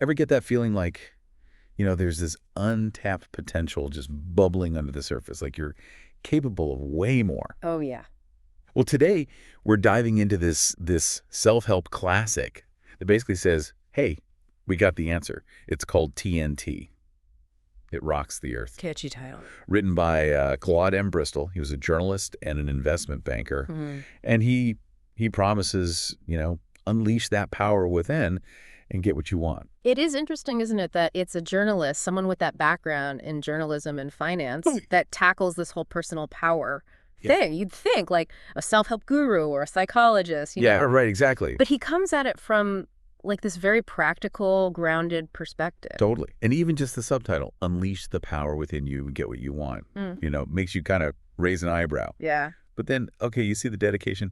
Ever get that feeling like, there's this untapped potential just bubbling under the surface, like you're capable of way more? Oh, yeah. Well, today we're diving into this self-help classic that basically says, hey, we got the answer. It's called T.N.T. It Rocks the Earth. Catchy title. Written by Claude Bristol. He was a journalist and an investment banker. And he promises, unleash that power within and get what you want. It is interesting, isn't it, that it's a journalist, someone with that background in journalism and finance, that tackles this whole personal power thing. You'd think like a self-help guru or a psychologist. Yeah, right, exactly. But he comes at it from like this very practical, grounded perspective. Totally. And even just the subtitle, unleash the power within you and get what you want, makes you kind of raise an eyebrow. Yeah. But then, okay, you see the dedication.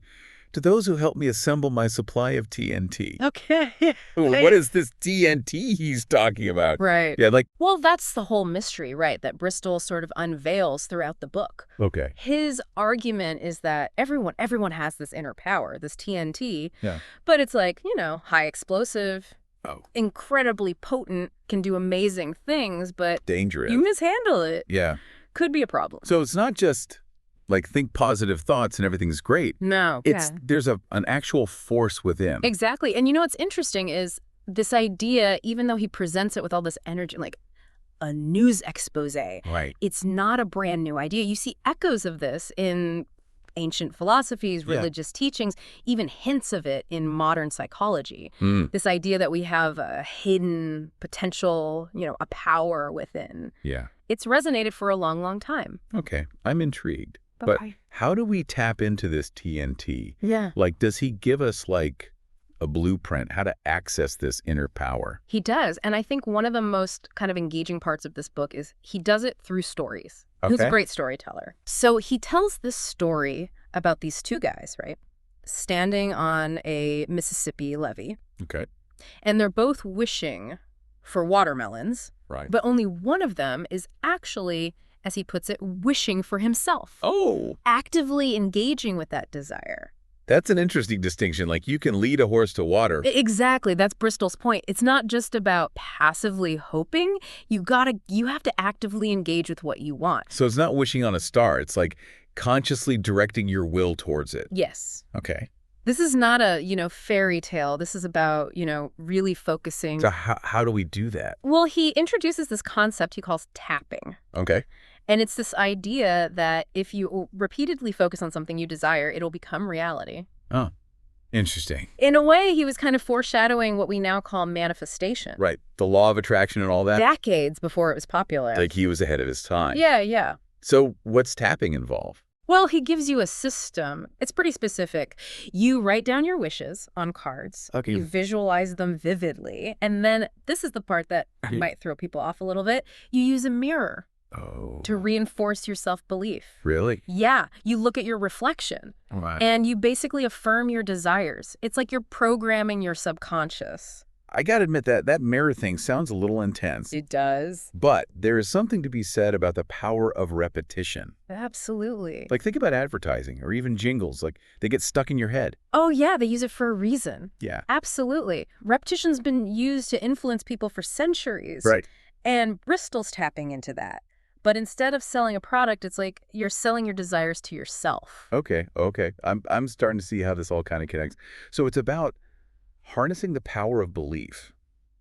To those who help me assemble my supply of T.N.T. Okay. What is this T.N.T. he's talking about? Right. Yeah, Well, that's the whole mystery, right, that Bristol sort of unveils throughout the book. Okay. His argument is that everyone has this inner power, this T.N.T., Yeah. but it's like, high explosive, Oh. incredibly potent, can do amazing things, but Dangerous. you mishandle it. Yeah. Could be a problem. So it's not just like think positive thoughts and everything's great. No. There's an actual force within. Exactly. And what's interesting is this idea, even though he presents it with all this energy, like a news expose, Right. it's not a brand new idea. You see echoes of this in ancient philosophies, religious teachings, even hints of it in modern psychology. This idea that we have a hidden potential, a power within. Yeah. It's resonated for a long, long time. Okay. I'm intrigued. But how do we tap into this T.N.T.? Yeah. Like, does he give us like a blueprint how to access this inner power? He does. And I think one of the most kind of engaging parts of this book is he does it through stories. Okay. He's a great storyteller. So he tells this story about these two guys, right, standing on a Mississippi levee. Okay. And they're both wishing for watermelons. Right. But only one of them is actually, as he puts it, wishing for himself. Oh. Actively engaging with that desire. That's an interesting distinction. Like, you can lead a horse to water. Exactly. That's Bristol's point. It's not just about passively hoping. You have to actively engage with what you want. So it's not wishing on a star. It's like consciously directing your will towards it. Yes. Okay. This is not a, fairy tale. This is about, really focusing. So how do we do that? Well, he introduces this concept he calls tapping. Okay. And it's this idea that if you repeatedly focus on something you desire, it'll become reality. Oh, interesting. In a way, he was kind of foreshadowing what we now call manifestation. Right. The law of attraction and all that. Decades before it was popular. Like he was ahead of his time. Yeah, yeah. So what's tapping involve? Well, he gives you a system. It's pretty specific. You write down your wishes on cards. Okay. You visualize them vividly. And then this is the part that might throw people off a little bit. You use a mirror. Oh. To reinforce your self-belief. Really? Yeah. You look at your reflection. Right. And you basically affirm your desires. It's like you're programming your subconscious. I got to admit that mirror thing sounds a little intense. It does. But there is something to be said about the power of repetition. Absolutely. Like, think about advertising or even jingles. Like, they get stuck in your head. Oh, yeah. They use it for a reason. Yeah. Absolutely. Repetition's been used to influence people for centuries. Right. And Bristol's tapping into that. But instead of selling a product, it's like you're selling your desires to yourself. Okay. I'm starting to see how this all kind of connects. So it's about harnessing the power of belief.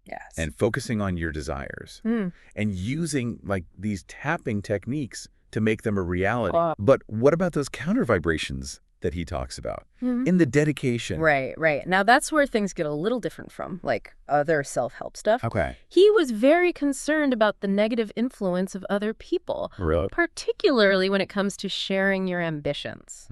Yes. And focusing on your desires. And using like these tapping techniques to make them a reality. But what about those counter vibrations that he talks about in the dedication? Right. Now, that's where things get a little different from, like, other self-help stuff. Okay. He was very concerned about the negative influence of other people. Really? Particularly when it comes to sharing your ambitions.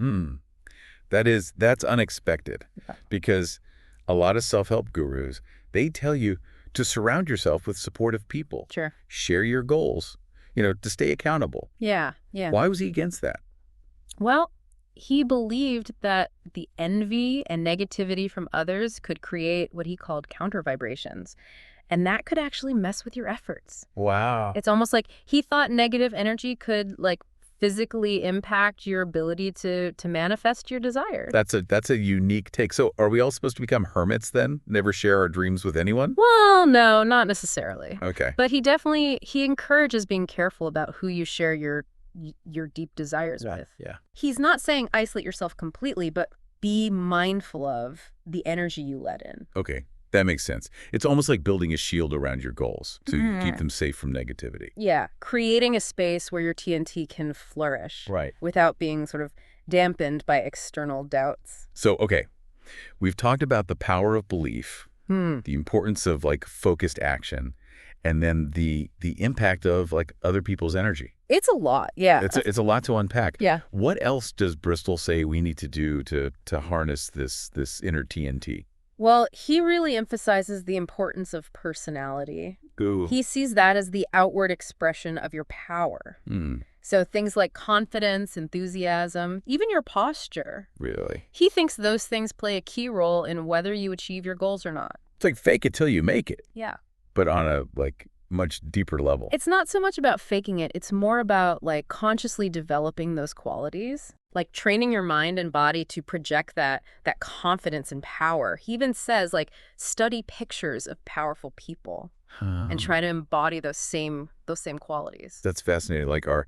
That's unexpected. Because a lot of self-help gurus, they tell you to surround yourself with supportive people. Sure. Share your goals, to stay accountable. Yeah. Why was he against that? Well, he believed that the envy and negativity from others could create what he called counter vibrations. And that could actually mess with your efforts. Wow. It's almost like he thought negative energy could, like, physically impact your ability to manifest your desires. That's a unique take. So are we all supposed to become hermits then? Never share our dreams with anyone? Well, no, not necessarily. Okay. But he encourages being careful about who you share your deep desires with. Yeah. He's not saying isolate yourself completely, but be mindful of the energy you let in. Okay. That makes sense. It's almost like building a shield around your goals to keep them safe from negativity. Yeah, creating a space where your T.N.T. can flourish without being sort of dampened by external doubts. So, okay, we've talked about the power of belief, the importance of like focused action, and then the impact of like other people's energy. It's a lot, yeah. It's a lot to unpack. Yeah. What else does Bristol say we need to do to harness this inner T.N.T.? Well, he really emphasizes the importance of personality. Ooh. He sees that as the outward expression of your power. So things like confidence, enthusiasm, even your posture. Really? He thinks those things play a key role in whether you achieve your goals or not. It's like fake it till you make it. Yeah. But on a like much deeper level. It's not so much about faking it. It's more about like consciously developing those qualities, like training your mind and body to project that confidence and power. He even says like study pictures of powerful people and try to embody those same qualities. That's fascinating. Like our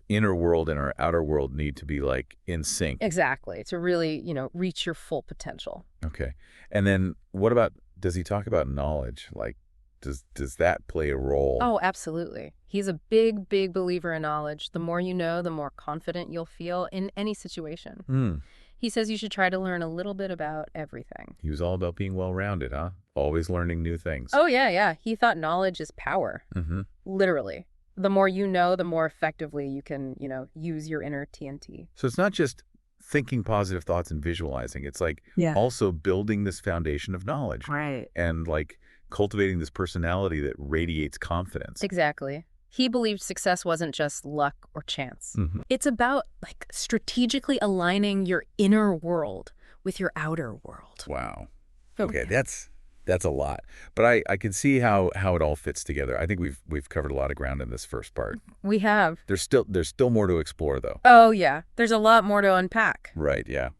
inner world and our outer world need to be like in sync. Exactly. To really, reach your full potential. Okay. And then what about, does he talk about knowledge? Like, does that play a role? Oh, absolutely. He's a big, big believer in knowledge. The more you know, the more confident you'll feel in any situation. He says you should try to learn a little bit about everything. He was all about being well-rounded, huh? Always learning new things. Oh, yeah. He thought knowledge is power. Literally. The more you know, the more effectively you can, use your inner T.N.T. So it's not just thinking positive thoughts and visualizing. It's like also building this foundation of knowledge. Right. And like cultivating this personality that radiates confidence. Exactly. He believed success wasn't just luck or chance. It's about like strategically aligning your inner world with your outer world. Wow. Okay, that's a lot. But I can see how it all fits together. I think we've covered a lot of ground in this first part. We have. There's still more to explore though. Oh yeah. There's a lot more to unpack. Right, yeah.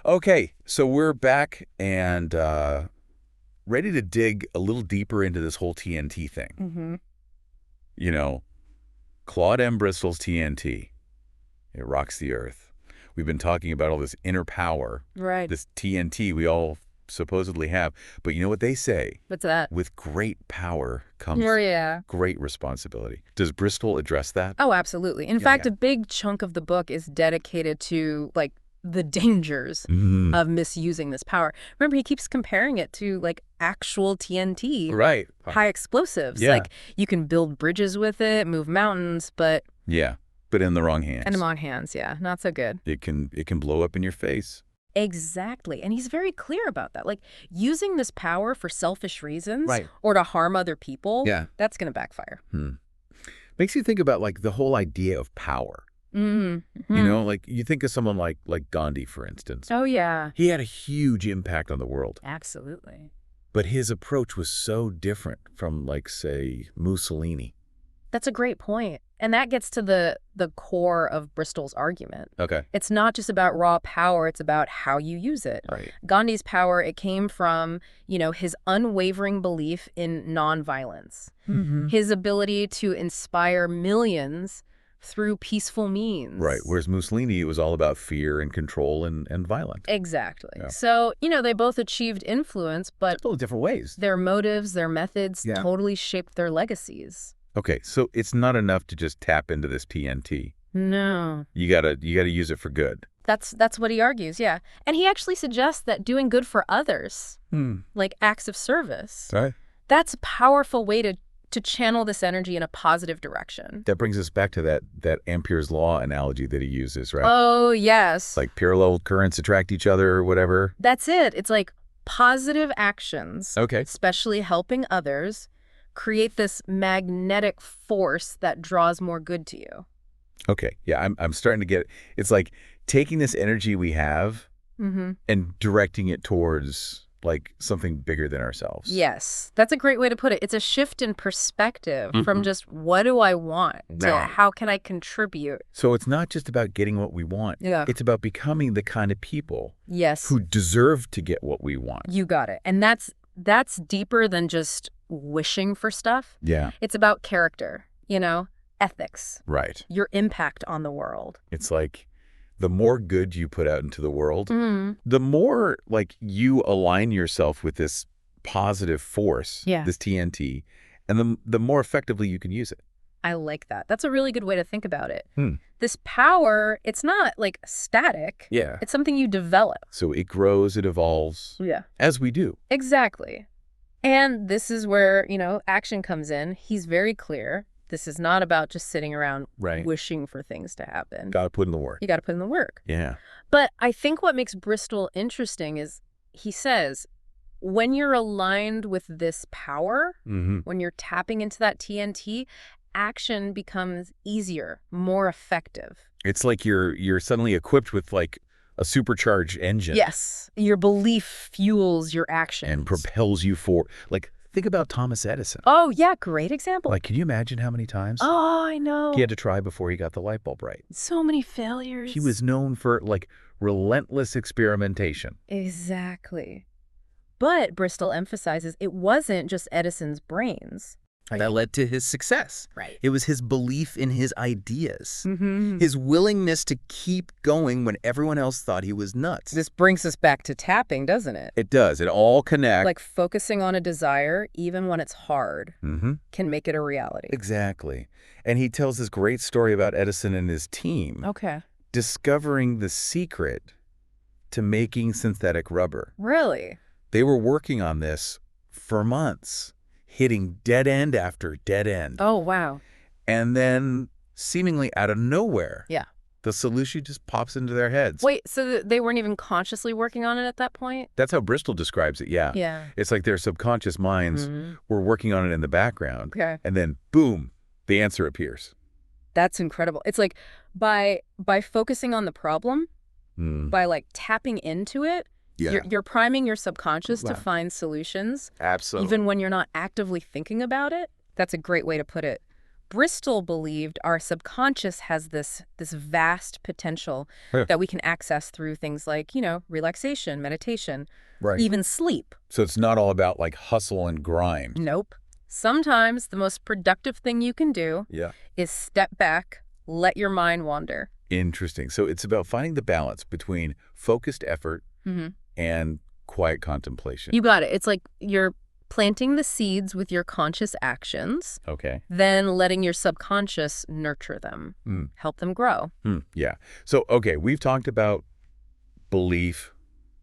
Okay, so we're back and ready to dig a little deeper into this whole T.N.T. thing. Claude M. Bristol's T.N.T. It rocks the earth. We've been talking about all this inner power. Right. This T.N.T. we all supposedly have. But you know what they say? What's that? With great power comes great responsibility. Does Bristol address that? Oh, absolutely. In fact, a big chunk of the book is dedicated to like the dangers of misusing this power. Remember, he keeps comparing it to like actual T.N.T. Right. High explosives. Yeah. Like you can build bridges with it, move mountains, but but in the wrong hands. In the wrong hands, yeah. Not so good. It can blow up in your face. Exactly. And he's very clear about that. Like using this power for selfish reasons or to harm other people, that's going to backfire. Makes you think about like the whole idea of power. Like you think of someone like Gandhi, for instance. Oh, yeah. He had a huge impact on the world. Absolutely. But his approach was so different from like, say, Mussolini. That's a great point. And that gets to the core of Bristol's argument. Okay. It's not just about raw power, it's about how you use it. Right. Gandhi's power, it came from, his unwavering belief in nonviolence. His ability to inspire millions through peaceful means. Right. Whereas Mussolini, it was all about fear and control and violence. Exactly. Yeah. So, they both achieved influence, but totally different ways. Their motives, their methods totally shaped their legacies. Okay, so it's not enough to just tap into this T.N.T. No. You gotta use it for good. That's what he argues, yeah. And he actually suggests that doing good for others, like acts of service, that's a powerful way to channel this energy in a positive direction. That brings us back to that Ampere's law analogy that he uses, right? Oh, yes. Like parallel currents attract each other or whatever. That's it. It's like positive actions, especially helping others, create this magnetic force that draws more good to you. Okay. Yeah, I'm starting to get it. It's like taking this energy we have and directing it towards like something bigger than ourselves. Yes, that's a great way to put it. It's a shift in perspective from just what do I want to how can I contribute. So it's not just about getting what we want. Yeah. It's about becoming the kind of people Yes. who deserve to get what we want. You got it. And that's deeper than just wishing for stuff. Yeah. It's about character, ethics. Right. Your impact on the world. It's like the more good you put out into the world, the more like you align yourself with this positive force, this T.N.T, and the more effectively you can use it. I like that. That's a really good way to think about it. This power, it's not like static. Yeah. It's something you develop. So it grows, it evolves. Yeah. As we do. Exactly. And this is where, action comes in. He's very clear. This is not about just sitting around wishing for things to happen. Got to put in the work. You got to put in the work. Yeah. But I think what makes Bristol interesting is he says, when you're aligned with this power, when you're tapping into that T.N.T, action becomes easier, more effective. It's like you're suddenly equipped with like a supercharged engine. Yes. Your belief fuels your actions. And propels you forward. Like, think about Thomas Edison. Oh, yeah. Great example. Like, can you imagine how many times I know. he had to try before he got the light bulb right? So many failures. He was known for, like, relentless experimentation. Exactly. But Bristol emphasizes it wasn't just Edison's brains that led to his success. Right. It was his belief in his ideas, his willingness to keep going when everyone else thought he was nuts. This brings us back to tapping, doesn't it? It does. It all connects. Like focusing on a desire, even when it's hard, can make it a reality. Exactly. And he tells this great story about Edison and his team. Okay. Discovering the secret to making synthetic rubber. Really? They were working on this for months, hitting dead end after dead end. Oh, wow. And then, seemingly out of nowhere, the solution just pops into their heads. Wait, so they weren't even consciously working on it at that point? That's how Bristol describes it, yeah. Yeah. It's like their subconscious minds were working on it in the background. Okay. And then, boom, the answer appears. That's incredible. It's like by focusing on the problem, by like tapping into it, you're priming your subconscious to find solutions. Absolutely. Even when you're not actively thinking about it. That's a great way to put it. Bristol believed our subconscious has this vast potential that we can access through things like, relaxation, meditation, even sleep. So it's not all about like hustle and grind. Nope. Sometimes the most productive thing you can do is step back, let your mind wander. Interesting. So it's about finding the balance between focused effort and quiet contemplation. You got it. It's like you're planting the seeds with your conscious actions. Okay. Then letting your subconscious nurture them, help them grow. Yeah. So, okay, we've talked about belief,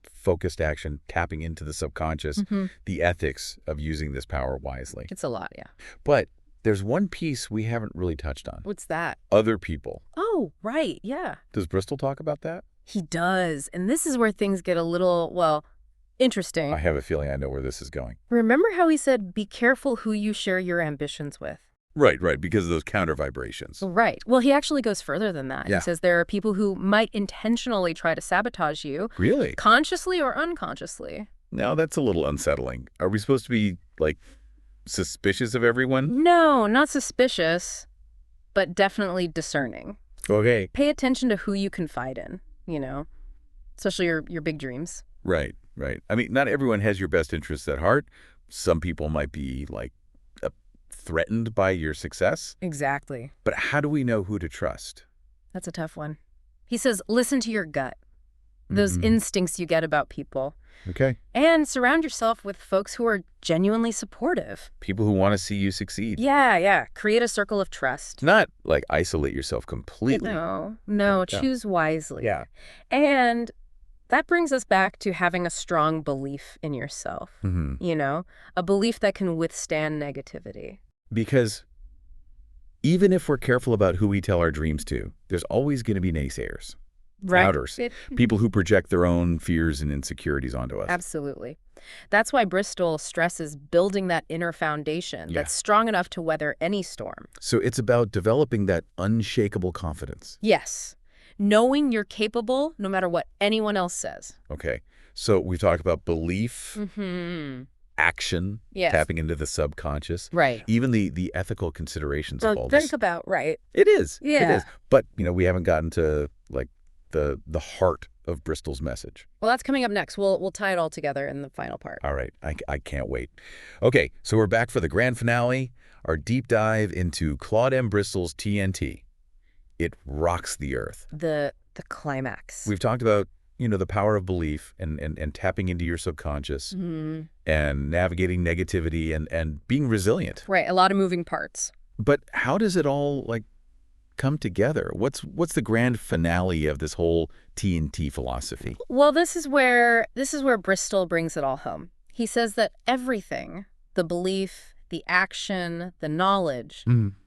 focused action, tapping into the subconscious, the ethics of using this power wisely. It's a lot, yeah. But there's one piece we haven't really touched on. What's that? Other people. Oh, right, yeah. Does Bristol talk about that? He does. And this is where things get a little, interesting. I have a feeling I know where this is going. Remember how he said, be careful who you share your ambitions with? Right, because of those counter vibrations. Right. Well, he actually goes further than that. Yeah. He says there are people who might intentionally try to sabotage you. Really? Consciously or unconsciously. Now, that's a little unsettling. Are we supposed to be, like, suspicious of everyone? No, not suspicious, but definitely discerning. Okay. Pay attention to who you confide in, especially your big dreams. Right. I mean, not everyone has your best interests at heart. Some people might be, like, threatened by your success. Exactly. But how do we know who to trust? That's a tough one. He says, listen to your gut, those instincts you get about people. Okay. And surround yourself with folks who are genuinely supportive. People who want to see you succeed. Yeah. Create a circle of trust. Not, like, isolate yourself completely. No, choose wisely. Yeah. And that brings us back to having a strong belief in yourself, a belief that can withstand negativity. Because even if we're careful about who we tell our dreams to, there's always going to be naysayers, doubters, people who project their own fears and insecurities onto us. Absolutely. That's why Bristol stresses building that inner foundation that's strong enough to weather any storm. So it's about developing that unshakable confidence. Yes. Knowing you're capable no matter what anyone else says. Okay. So we've talked about belief, action, Yes. tapping into the subconscious. Right. Even the ethical considerations of all Think this. about, right. It is. Yeah. It is. But, we haven't gotten to, like, the heart of Bristol's message. Well, that's coming up next. We'll tie it all together in the final part. All right. I can't wait. Okay, so we're back for the grand finale, our deep dive into Claude M. Bristol's T.N.T. It rocks the earth. The climax. We've talked about, the power of belief and tapping into your subconscious and navigating negativity and being resilient. Right. A lot of moving parts. But how does it all, come together? What's the grand finale of this whole T.N.T. philosophy? Well, this is where Bristol brings it all home. He says that everything, the belief, the action, the knowledge,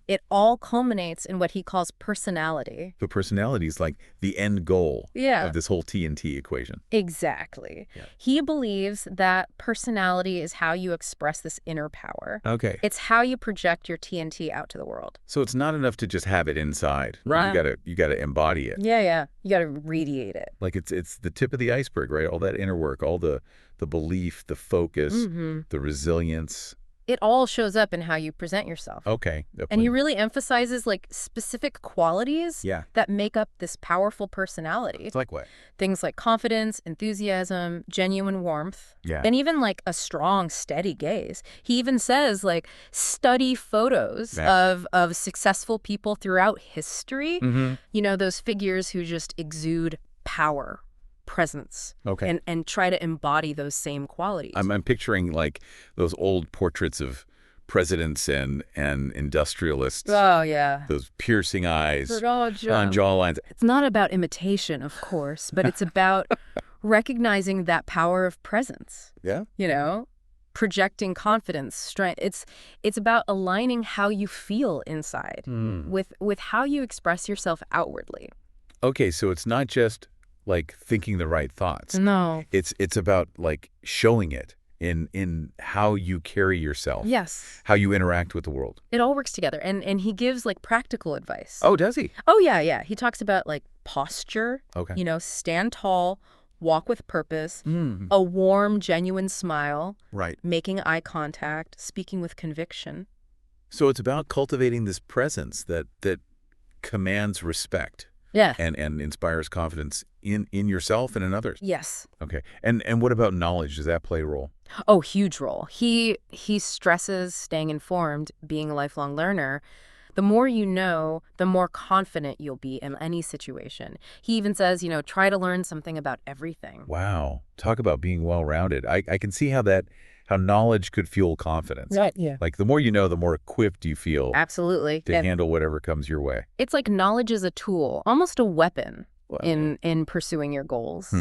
it all culminates in what he calls personality. The personality is like the end goal of this whole T.N.T. equation. Exactly. Yeah. He believes that personality is how you express this inner power. Okay. It's how you project your T.N.T. out to the world. So it's not enough to just have it inside. Right. You gotta embody it. Yeah. You gotta radiate it. Like it's the tip of the iceberg, right? All that inner work, all the belief, the focus, the resilience. It all shows up in how you present yourself. Okay. And he really emphasizes specific qualities that make up this powerful personality. It's like what? Things like confidence, enthusiasm, genuine warmth, Yeah. and even a strong, steady gaze. He even says study photos of successful people throughout history. Those figures who just exude power, presence, and try to embody those same qualities. I'm picturing those old portraits of presidents and industrialists. Oh, yeah. Those piercing eyes on jawlines. It's not about imitation, of course, but it's about recognizing that power of presence. Yeah. Projecting confidence, strength. It's about aligning how you feel inside with how you express yourself outwardly. Okay, so it's not just thinking the right thoughts. No. It's about showing it in how you carry yourself. Yes. How you interact with the world. It all works together. And he gives practical advice. Oh, does he? Oh, yeah. He talks about posture. Okay. Stand tall, walk with purpose, a warm, genuine smile. Right. Making eye contact, speaking with conviction. So it's about cultivating this presence that commands respect. Yeah. And inspires confidence in yourself and in others. Yes. Okay. And what about knowledge? Does that play a role? Oh, huge role. He stresses staying informed, being a lifelong learner. The more you know, the more confident you'll be in any situation. He even says, try to learn something about everything. Wow. Talk about being well-rounded. I can see how knowledge could fuel confidence. Right, yeah. The more you know, the more equipped you feel. Absolutely. To handle whatever comes your way. It's knowledge is a tool, almost a weapon in pursuing your goals.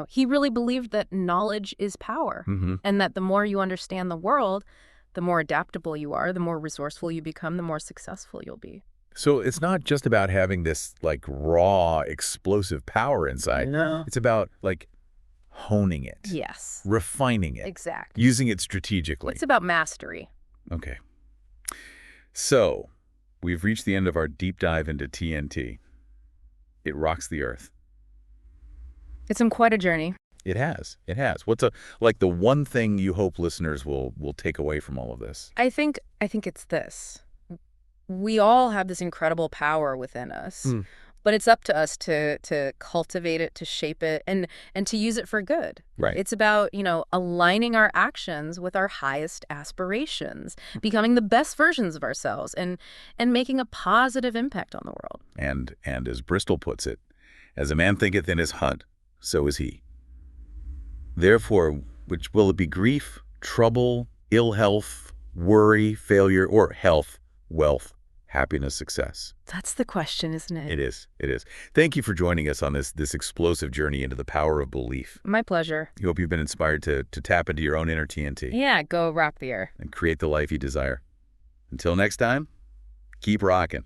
He really believed that knowledge is power and that the more you understand the world, the more adaptable you are, the more resourceful you become, the more successful you'll be. So it's not just about having this raw, explosive power inside. No. It's about honing it. Yes. Refining it. Exactly. Using it strategically. It's about mastery. Okay. So we've reached the end of our deep dive into T.N.T. It rocks the earth. It's been quite a journey. It has. It has. What's the one thing you hope listeners will take away from all of this? I think it's this. We all have this incredible power within us. But it's up to us to cultivate it, to shape it, and to use it for good. Right. It's about, aligning our actions with our highest aspirations, becoming the best versions of ourselves, and making a positive impact on the world. And as Bristol puts it, as a man thinketh in his hut, so is he. Therefore, which will it be grief, trouble, ill health, worry, failure, or health, wealth, happiness, success? That's the question, isn't it? It is. It is. Thank you for joining us on this explosive journey into the power of belief. My pleasure. We hope you've been inspired to tap into your own inner T.N.T. Yeah, go rock the earth. And create the life you desire. Until next time, keep rocking.